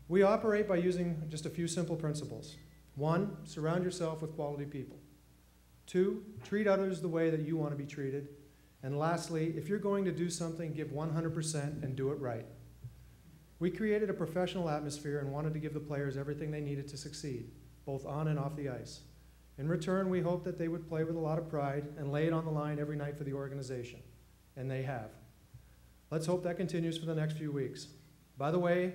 We operate by using just a few simple principles. 1, surround yourself with quality people. 2, treat others the way that you want to be treated. And lastly, if you're going to do something, give 100% and do it right. We created a professional atmosphere and wanted to give the players everything they needed to succeed, both on and off the ice. In return, we hoped that they would play with a lot of pride and lay it on the line every night for the organization. And they have. Let's hope that continues for the next few weeks. By the way,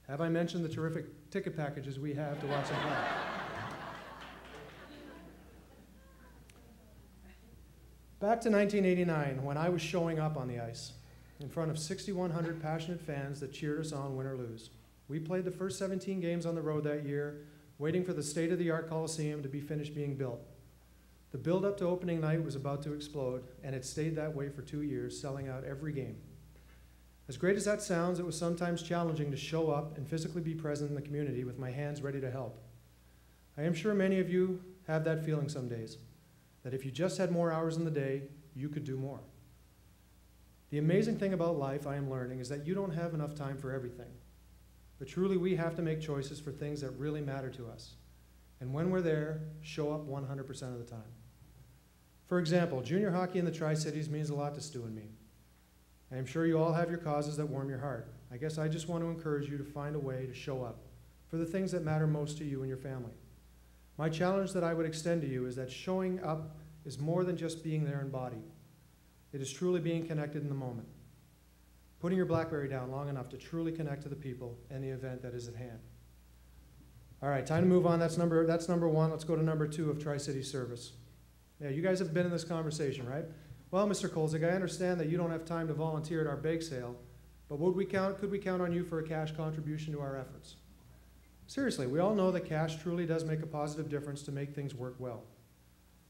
have I mentioned the terrific ticket packages we have to watch them play? Back to 1989, when I was showing up on the ice in front of 6,100 passionate fans that cheered us on, win or lose. We played the first 17 games on the road that year, waiting for the state-of-the-art Coliseum to be finished being built. The build-up to opening night was about to explode, and it stayed that way for 2 years, selling out every game. As great as that sounds, it was sometimes challenging to show up and physically be present in the community with my hands ready to help. I am sure many of you have that feeling some days, that if you just had more hours in the day, you could do more. The amazing thing about life, I am learning, is that you don't have enough time for everything. But truly, we have to make choices for things that really matter to us. And when we're there, show up 100% of the time. For example, junior hockey in the Tri Cities means a lot to Stu and me. I am sure you all have your causes that warm your heart. I guess I just want to encourage you to find a way to show up for the things that matter most to you and your family. My challenge that I would extend to you is that showing up is more than just being there in body. It is truly being connected in the moment. Putting your BlackBerry down long enough to truly connect to the people and the event that is at hand. All right, time to move on. That's number 1. Let's go to number 2 of Tri-City service. Yeah, you guys have been in this conversation, right? Well, Mr. Kolzig, I understand that you don't have time to volunteer at our bake sale, but could we count on you for a cash contribution to our efforts? Seriously, we all know that cash truly does make a positive difference to make things work well.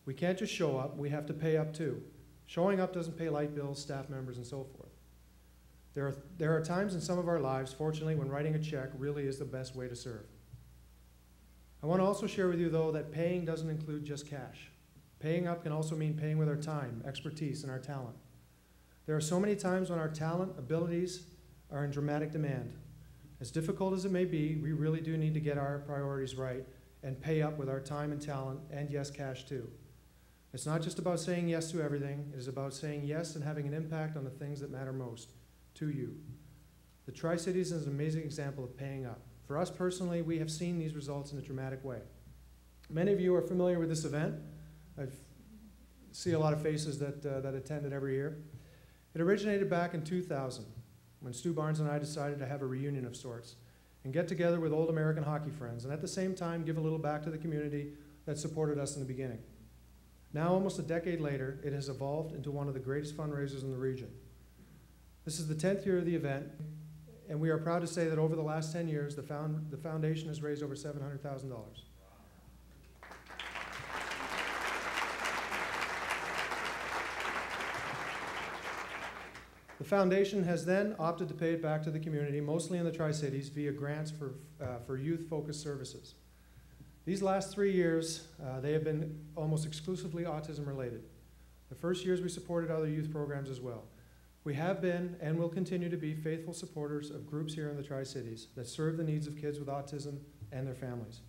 We can't just show up, we have to pay up too. Showing up doesn't pay light bills, staff members, and so forth. There are times in some of our lives, fortunately, when writing a check really is the best way to serve. I want to also share with you, though, that paying doesn't include just cash. Paying up can also mean paying with our time, expertise, and our talent. There are so many times when our talent, abilities are in dramatic demand. As difficult as it may be, we really do need to get our priorities right and pay up with our time and talent, and yes, cash too. It's not just about saying yes to everything. It is about saying yes and having an impact on the things that matter most to you. The Tri-Cities is an amazing example of paying up. For us personally, we have seen these results in a dramatic way. Many of you are familiar with this event. I see a lot of faces that attend it every year. It originated back in 2000 when Stu Barnes and I decided to have a reunion of sorts and get together with old American hockey friends and at the same time give a little back to the community that supported us in the beginning. Now, almost a decade later, it has evolved into one of the greatest fundraisers in the region. This is the 10th year of the event, and we are proud to say that over the last 10 years, the foundation has raised over $700,000. The foundation has then opted to pay it back to the community, mostly in the Tri-Cities, via grants for youth-focused services. These last 3 years, they have been almost exclusively autism-related. The first years we supported other youth programs as well. We have been and will continue to be faithful supporters of groups here in the Tri-Cities that serve the needs of kids with autism and their families.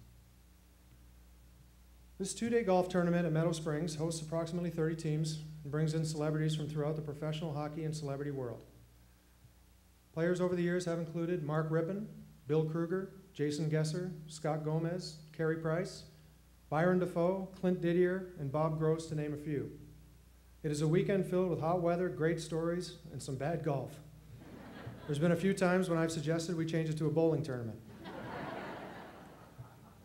This 2-day golf tournament at Meadow Springs hosts approximately 30 teams and brings in celebrities from throughout the professional hockey and celebrity world. Players over the years have included Mark Rippon, Bill Kruger, Jason Gesser, Scott Gomez, Carey Price, Byron Dafoe, Clint Didier, and Bob Gross, to name a few. It is a weekend filled with hot weather, great stories, and some bad golf. There's been a few times when I've suggested we change it to a bowling tournament.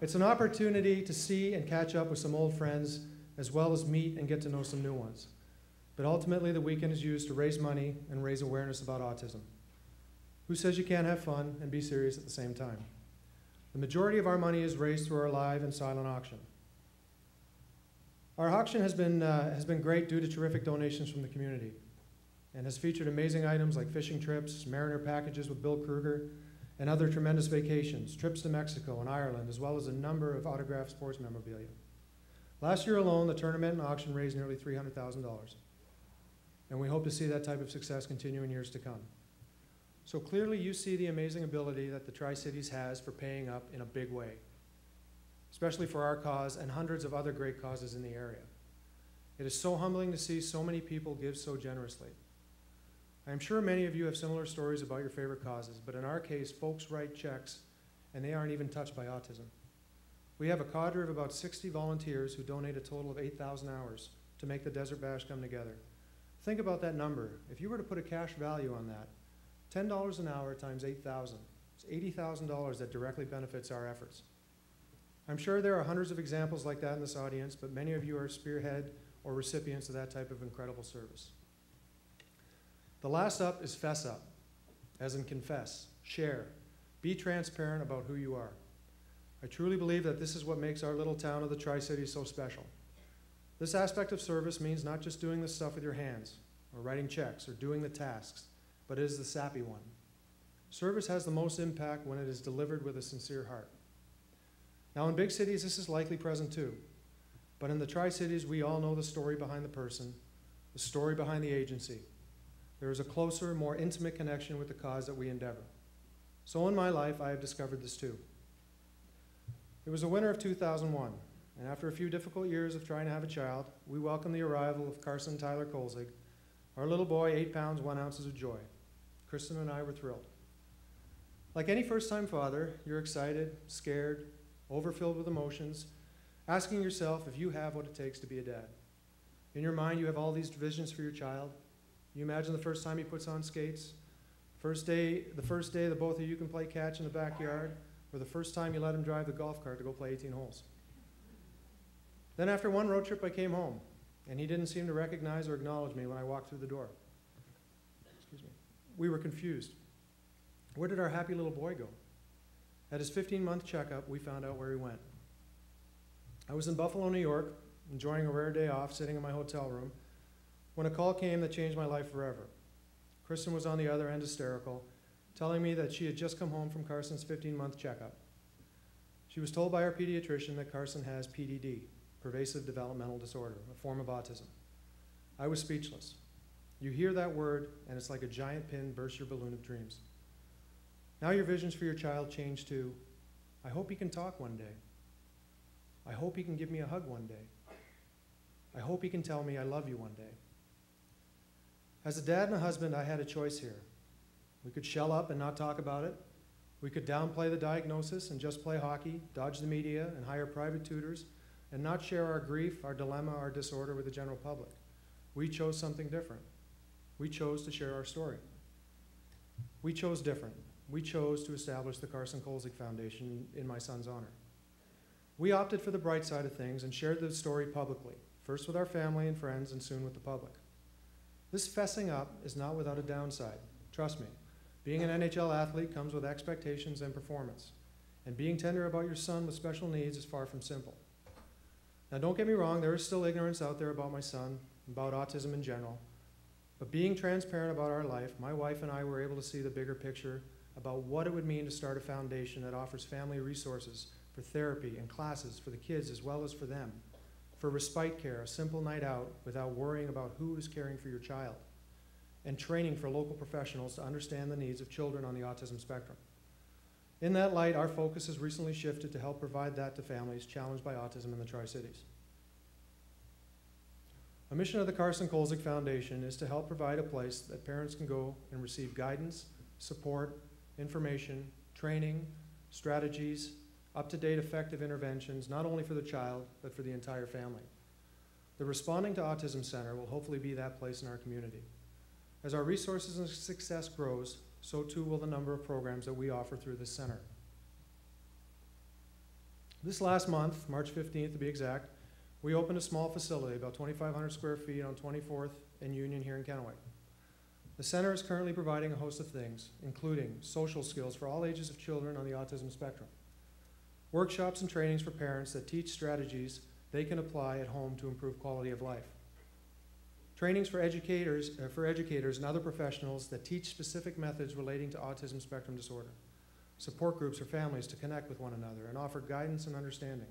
It's an opportunity to see and catch up with some old friends, as well as meet and get to know some new ones. But ultimately, the weekend is used to raise money and raise awareness about autism. Who says you can't have fun and be serious at the same time? The majority of our money is raised through our live and silent auction. Our auction has been great due to terrific donations from the community and has featured amazing items like fishing trips, Mariner packages with Bill Kruger, and other tremendous vacations, trips to Mexico and Ireland, as well as a number of autographed sports memorabilia. Last year alone, the tournament and auction raised nearly $300,000, and we hope to see that type of success continue in years to come. So clearly you see the amazing ability that the Tri Cities has for paying up in a big way, especially for our cause and hundreds of other great causes in the area. It is so humbling to see so many people give so generously. I am sure many of you have similar stories about your favorite causes, but in our case, folks write checks and they aren't even touched by autism. We have a cadre of about 60 volunteers who donate a total of 8,000 hours to make the Desert Bash come together. Think about that number. If you were to put a cash value on that, $10 an hour times 8,000, it's $80,000 that directly benefits our efforts. I'm sure there are hundreds of examples like that in this audience, but many of you are spearhead or recipients of that type of incredible service. The last up is fess up, as in confess, share, be transparent about who you are. I truly believe that this is what makes our little town of the Tri-Cities so special. This aspect of service means not just doing the stuff with your hands, or writing checks, or doing the tasks, but it is the sappy one. Service has the most impact when it is delivered with a sincere heart. Now in big cities, this is likely present too. But in the Tri-Cities, we all know the story behind the person, the story behind the agency. There is a closer, more intimate connection with the cause that we endeavor. So in my life, I have discovered this too. It was the winter of 2001, and after a few difficult years of trying to have a child, we welcomed the arrival of Carson Tyler Kolzig, our little boy, 8 pounds, 1 ounces of joy. Kristen and I were thrilled. Like any first-time father, you're excited, scared, overfilled with emotions, asking yourself if you have what it takes to be a dad. In your mind, you have all these visions for your child. You imagine the first time he puts on skates, the first day that both of you can play catch in the backyard, or the first time you let him drive the golf cart to go play 18 holes. Then after one road trip, I came home, and he didn't seem to recognize or acknowledge me when I walked through the door. Excuse me. We were confused. Where did our happy little boy go? At his 15-month checkup, we found out where he went. I was in Buffalo, New York, enjoying a rare day off, sitting in my hotel room, when a call came that changed my life forever. Kristen was on the other end, hysterical, telling me that she had just come home from Carson's 15-month checkup. She was told by our pediatrician that Carson has PDD, pervasive developmental disorder, a form of autism. I was speechless. You hear that word, and it's like a giant pin bursts your balloon of dreams. Now your visions for your child change to, I hope he can talk one day. I hope he can give me a hug one day. I hope he can tell me I love you one day. As a dad and a husband, I had a choice here. We could shell up and not talk about it. We could downplay the diagnosis and just play hockey, dodge the media, and hire private tutors, and not share our grief, our dilemma, our disorder with the general public. We chose something different. We chose to share our story. We chose different. We chose to establish the Carson Kolzig Foundation in my son's honor. We opted for the bright side of things and shared the story publicly, first with our family and friends and soon with the public. This fessing up is not without a downside. Trust me, being an NHL athlete comes with expectations and performance, and being tender about your son with special needs is far from simple. Now don't get me wrong, there is still ignorance out there about my son, about autism in general, but being transparent about our life, my wife and I were able to see the bigger picture about what it would mean to start a foundation that offers family resources for therapy and classes for the kids as well as for them, for respite care, a simple night out without worrying about who is caring for your child, and training for local professionals to understand the needs of children on the autism spectrum. In that light, our focus has recently shifted to help provide that to families challenged by autism in the Tri-Cities. A mission of the Carson Kolzig Foundation is to help provide a place that parents can go and receive guidance, support, information, training, strategies, up-to-date effective interventions, not only for the child, but for the entire family. The Responding to Autism Center will hopefully be that place in our community. As our resources and success grows, so too will the number of programs that we offer through this center. This last month, March 15th to be exact, we opened a small facility, about 2,500 square feet on 24th and Union here in Kennewick. The center is currently providing a host of things, including social skills for all ages of children on the autism spectrum, workshops and trainings for parents that teach strategies they can apply at home to improve quality of life, trainings for educators and other professionals that teach specific methods relating to autism spectrum disorder, support groups for families to connect with one another and offer guidance and understanding,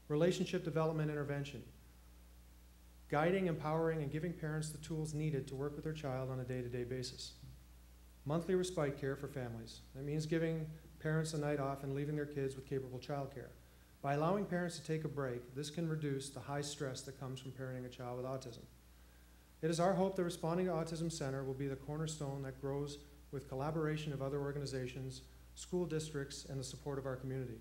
relationship development intervention, guiding, empowering, and giving parents the tools needed to work with their child on a day-to-day basis. monthly respite care for families. That means giving parents a night off and leaving their kids with capable childcare. By allowing parents to take a break, this can reduce the high stress that comes from parenting a child with autism. It is our hope that Responding to Autism Center will be the cornerstone that grows with collaboration of other organizations, school districts, and the support of our community.